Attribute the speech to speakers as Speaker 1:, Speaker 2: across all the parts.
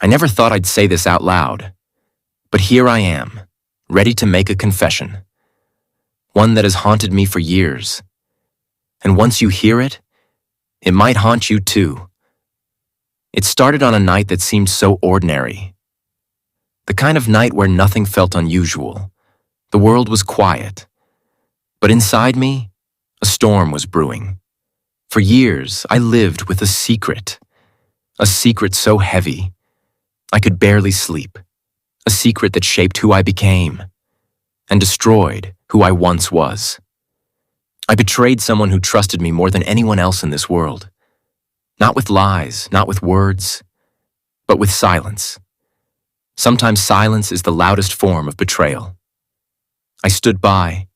Speaker 1: I never thought I'd say this out loud, but here I am, ready to make a confession. One that has haunted me for years. And once you hear it, it might haunt you too. It started on a night that seemed so ordinary. The kind of night where nothing felt unusual. The world was quiet. But inside me, a storm was brewing. For years, I lived with a secret so heavy, I could barely sleep. A secret that shaped who I became and destroyed who I once was. I betrayed someone who trusted me more than anyone else in this world. Not with lies, not with words, but with silence. Sometimes silence is the loudest form of betrayal. I stood by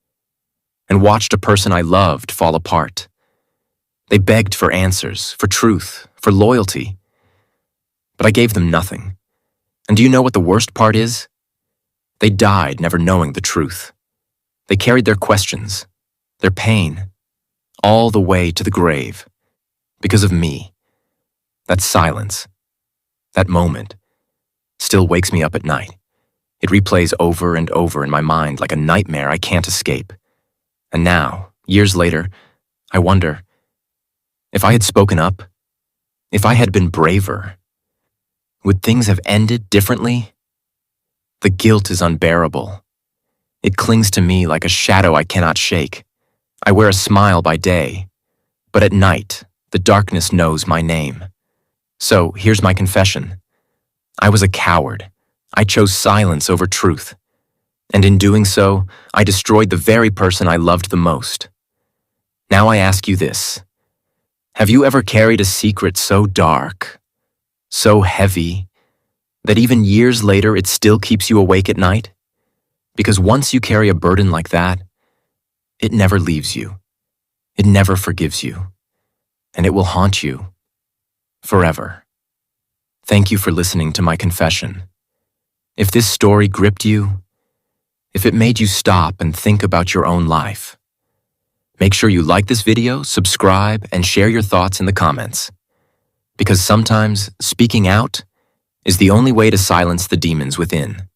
Speaker 1: and watched a person I loved fall apart. They begged for answers, for truth, for loyalty. But I gave them nothing. And do you know what the worst part is? They died never knowing the truth. They carried their questions, their pain, all the way to the grave. Because of me. That silence, that moment, still wakes me up at night. It replays over and over in my mind like a nightmare I can't escape. And now, years later, I wonder, if I had spoken up, if I had been braver, would things have ended differently? The guilt is unbearable. It clings to me like a shadow I cannot shake. I wear a smile by day, but at night, the darkness knows my name. So, here's my confession. I was a coward. I chose silence over truth. And in doing so, I destroyed the very person I loved the most. Now I ask you this. Have you ever carried a secret so dark, so heavy, that even years later it still keeps you awake at night? Because once you carry a burden like that, it never leaves you. It never forgives you. And it will haunt you forever. Thank you for listening to my confession. If this story gripped you, if it made you stop and think about your own life, make sure you like this video, subscribe, and share your thoughts in the comments. Because sometimes speaking out is the only way to silence the demons within.